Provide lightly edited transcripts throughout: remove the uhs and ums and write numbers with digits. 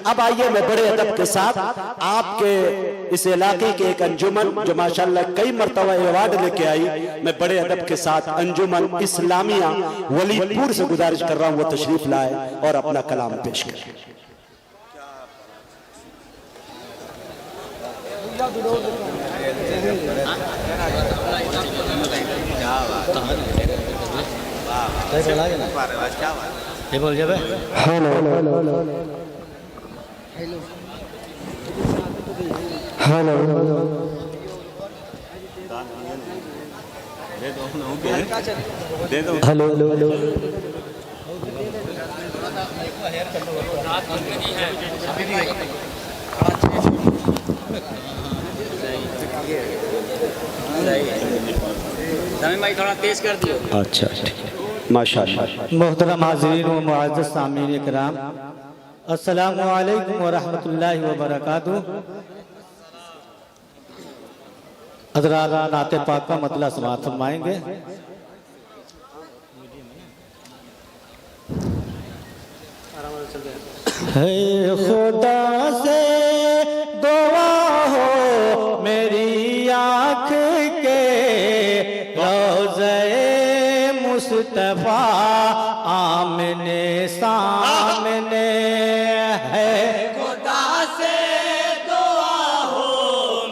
अब आइए मैं बड़े अदब के साथ आपके इस इलाके के एक अंजुमन जो माशाल्लाह कई मर्तबा अवार्ड लेके आई, मैं बड़े अदब के साथ अंजुमन इस्लामिया वलीदपुर से गुजारिश कर रहा हूं वो तशरीफ लाए और अपना कलाम पेश करें। बोल जाबे हेलो हेलो हेलो हेलो भाई थोड़ा तेज कर दियो। अच्छा ठीक है माशाअल्लाह। मोहतरम हाज़रीन व मुअज़्ज़ज़ सामीन इकराम, अस्सलामु अलैकुम व रहमतुल्लाहि व बरकातुहू। हज़रात नाते पाक का मतला समाअत फरमाएंगे। है खुदा से दुआ हो मेरी आँख के रोज़े मुस्तफा आमने सामने है। खुदा से दुआ हो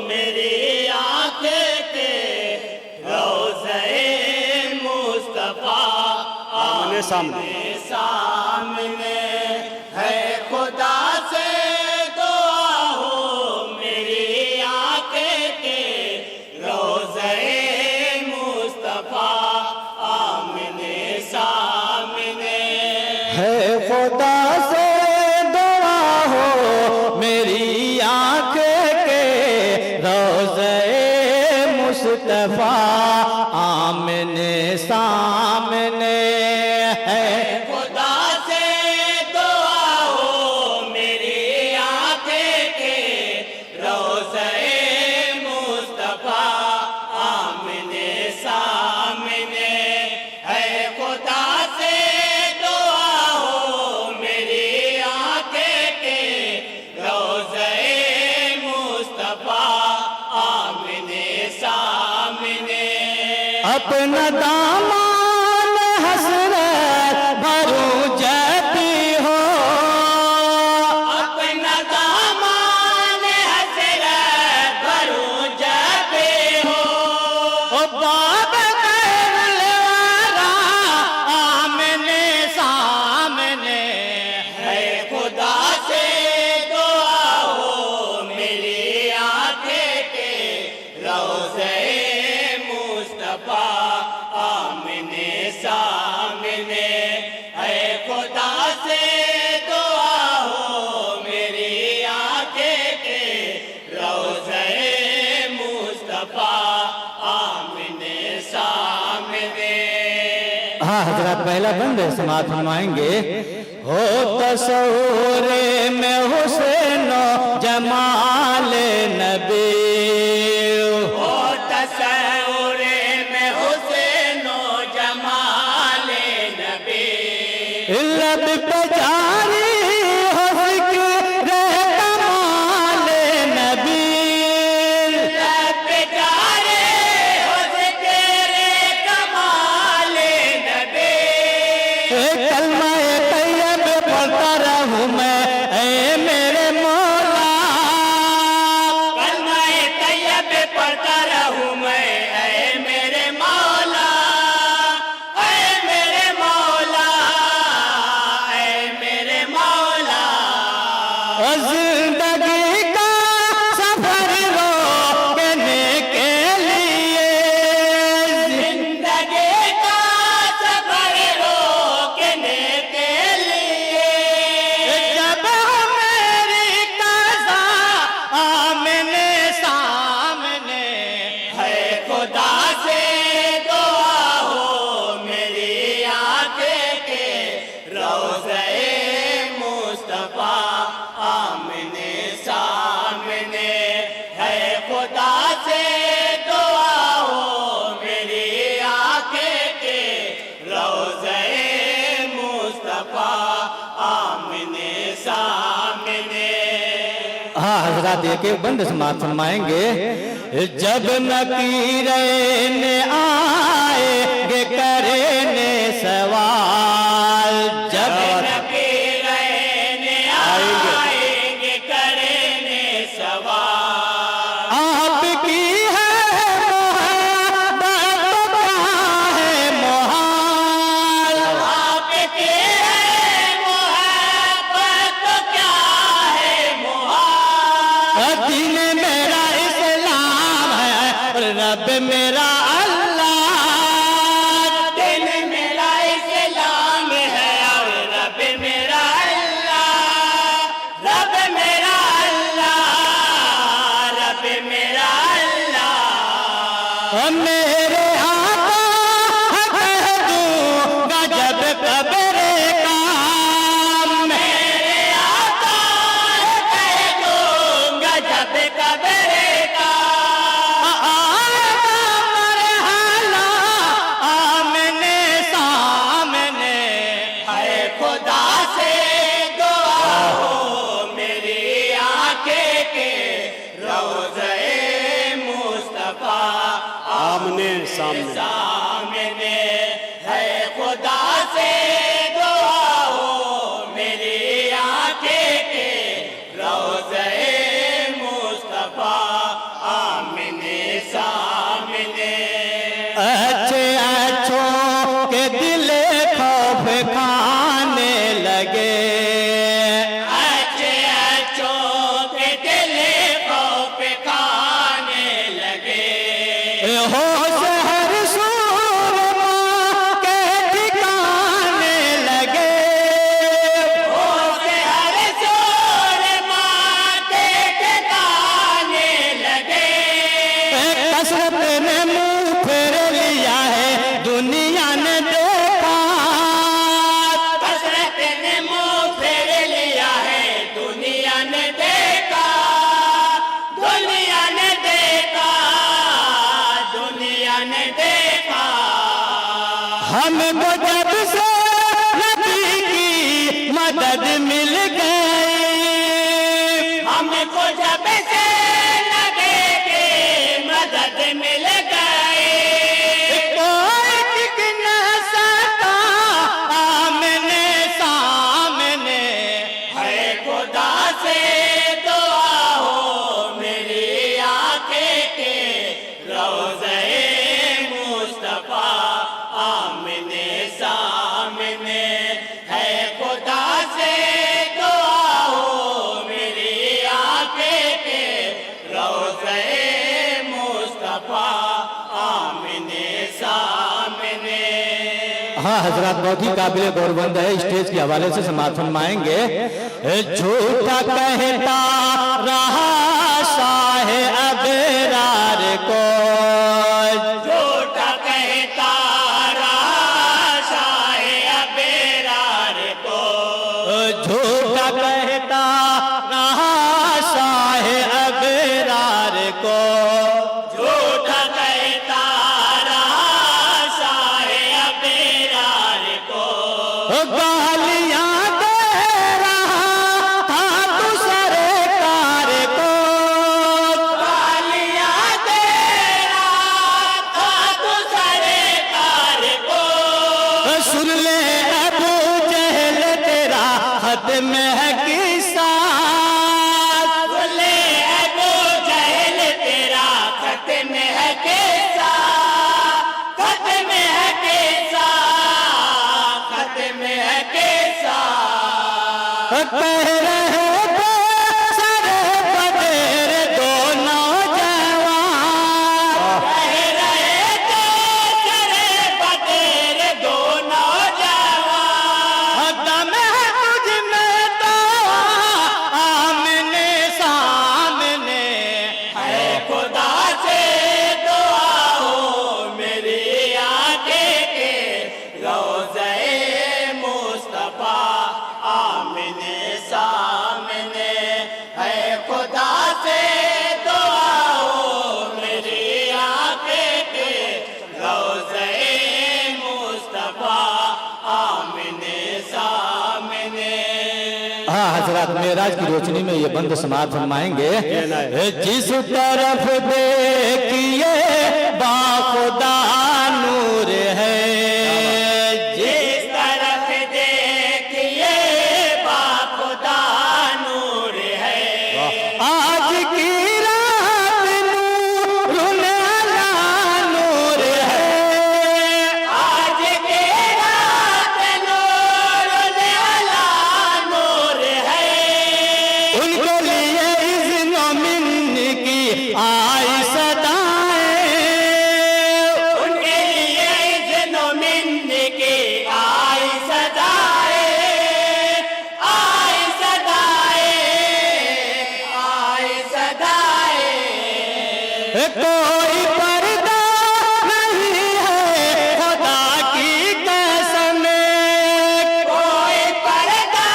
मेरी आँख के रोज़े मुस्तफा आमने सामने सामने है। खुदा से दुआ हो मेरी आँख के रोज़े मुस्तफा आमने सामने है। खुदा से दुआ हो मेरी आँख के रोज़े मुस्तफा आमने सामने है। खुदा से दुआ हो मेरी आँख के रोज़े मुस्तफा आमने सामने है। खुदा से दुआ हो मेरी आँख के रोज़े मुस्तफा आमने सामने। अपना दामन हसरत भरूं जब भी हो, अपना दामन हसरत भरूं जब भी हो। ओ बाब करवारा आमने सामने है। खुदा से दुआ हो मेरी आँख के रोज़े मुस्तफा आमने सामने है। खुदा से दुआ हो मेरी आँख के रोज़े मुस्तफा आमने सामने। हाँ हजरत पहला बंद समात फरमाएंगे। हो तस्वूर में हुस्न जमाल नबी, ओ तस्वूर में हुस्न जमाल नबी। लब पे जारी हो ज़िक्र कमाल नबी। लब जारे हो ज़िक्र कमाल नबी। कलमा तैयब पढ़ता रहूं मैं ऐ मेरे मौला। कलमा तैयब पढ़ता रहूं मैं ऐ मेरे मौला। ऐ मेरे मौला ऐ मेरे मौला। जिंदगी का सफर रोकने के लिए, जिंदगी का सफर रोकने के लिए। जब मेरी कज़ा आमने सामने है। खुदा से दुआ हो मेरी आँख के रोज़े मुस्तफा आमने हाँ हजरत एक बंद समाज फरमाएंगे। जब नकीरैन आएंगे करने सवाल, जब नकीरैन आएंगे करने सवाल, आपकी है मोहब्बत तो क्या है मोहाल, आपकी है मोहब्बत तो क्या है मोहाल। दीन मेरा इस्लाम है और रब मेरा अल्लाह, दिन मेरा इस्लाम है और रब मेरा अल्लाह, रब मेरा अल्लाह, रब मेरा अल्लाह। मेरे आका कह दूंगा जब कब्र काम, मेरे आका कह दूंगा जब कब्र का आएगा मरहला आमने सामने, है खुदा से दुआ हो मेरी आंखें के रोज़े मुस्तफा आमने सामने। सामने, है खुदा से दुआ हो मेरी आंखें के रोज़े मुस्तफा आमने सामने। अच्छे अच्छों के दिल खौफ खाने लगे, अच्छे अच्छों के दिल को पिकाने लगे। हो शहर सूरमा के ठिकाने लगे, होश हर जोर माथे ठिकाने लगे। कसरत ने मुंह फेर लिया है दुनिया ने देखा, कसरत ने मुंह फेर लिया है दुनिया ने देखा, दुनिया ने देखा, दुनिया ने देखा। हमको जब से नबी की मदद मिल गई, हमको जब से लगे के मदद मिल गई। कोई टिक न सका आमने सामने, है खुदा से दुआ हो मेरी आंखें के रोज़े मुस्तफा आमने सामने। है खुदा से दुआ हो मेरी आंखें के रोज़े मुस्तफा आमने सामने। हाँ हजरत बहुत ही काबिल गौरवंद है, स्टेज के हवाले से समाज फरमाएंगे। झूठा कहता रहा शाह अबरार को, झूठा कहता रहा शाह अबरार को, झूठा कहता रहा शाह अबरार को, झूठा कहता रहा शाह अबरार को। गालियां दे रहा था तू सरकार को, गालियां दे रहा था तू सरकार को। सुन ले अबू जहल तेरा खत में है किस्सा, बोले अबू जहल तेरा खत में है कैसा, खत में है कैसा, खत में है कैसा। कह रहे थे सरे बदेर दो नौजवान, कह रहे थे चले बटेर दो नौजवान। दम है तुझ में तो आमने सामने, है खुदा से दुआ हो मेरी आंखें के रोज़े मुस्तफा आमने सामने। है खुदा से दुआ हो मेरी आंखें के रोज़े मुस्तफा आमने सामने। हाँ हजरत मेराज की रोशनी में ये बंद समाप्त फरमाएंगे। जिस तरफ देखिए बाखुदा नूर है, जिस तरफ देखिए बाखुदा नूर है। आज की रात नूरुल अला नूर है, आज की रात नूरुल अला नूर है। उनके लिए इज़्नो मिन्न की आई सदाएं, उनके लिए इज़्नो मिन्न की आई सदाए, आई सदाए, आई सदाए। कोई पर्दा नहीं है खुदा की कसम, कोई पर्दा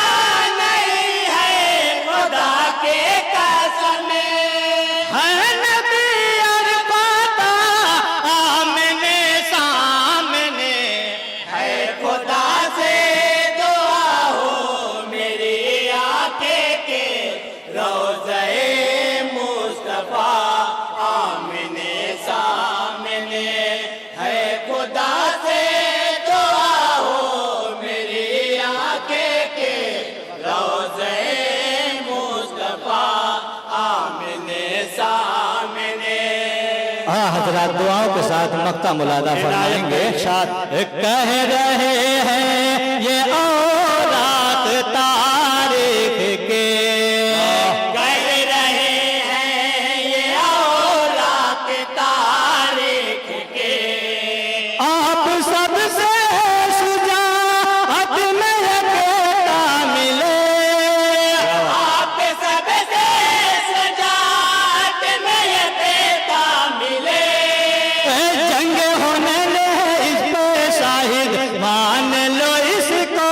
नहीं है खुदा के कसम। है नबी और पाता आमने सामने, है खुदा से दुआ हो मेरी आंखें के रोज़े मुस्तफा आमने सामने। है खुदा से दुआ हो मेरी आंखें के रोज़े मुस्तफा आमने सामने। हजरात दुआओं के साथ मक्ता मुलादा फरमाएंगे। कह रहे हैं ये औरात तारीख के, कह रहे हैं ये औरात तारीख के। आप सबसे शुजाअत में एकता मिले, आप सबसे सजात में ये बेटा मिले। जंग होने ले इस पे शाहिद मान लो इसको,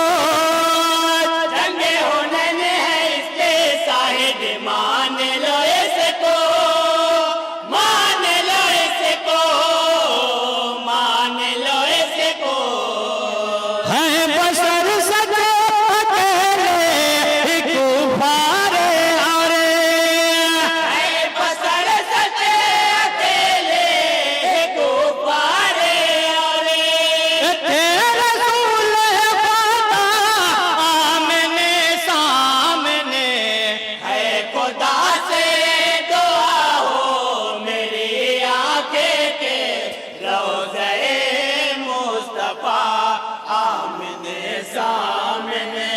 जंगे होने है इसके शाहिद मान लो इसको, मान लो इसको, मान लो इसको। है बशर सजे अकेले ही कुफारे औरे, है बसर सचे अकेले गुब्बारे औरे। तेरे रसूल पाता आमने सामने, है खुदा से दुआ हो मेरी आंखें के रोज़े मुस्तफा आमने सामने।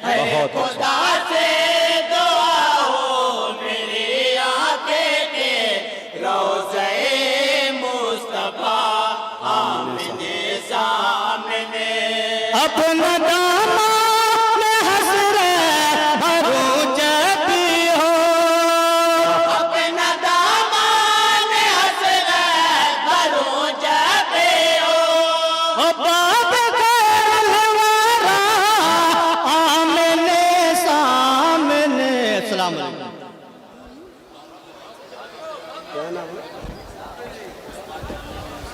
है खुदा से दुआ हो मेरी आंखें के रोज़े मुस्तफा आमने सामने। अपना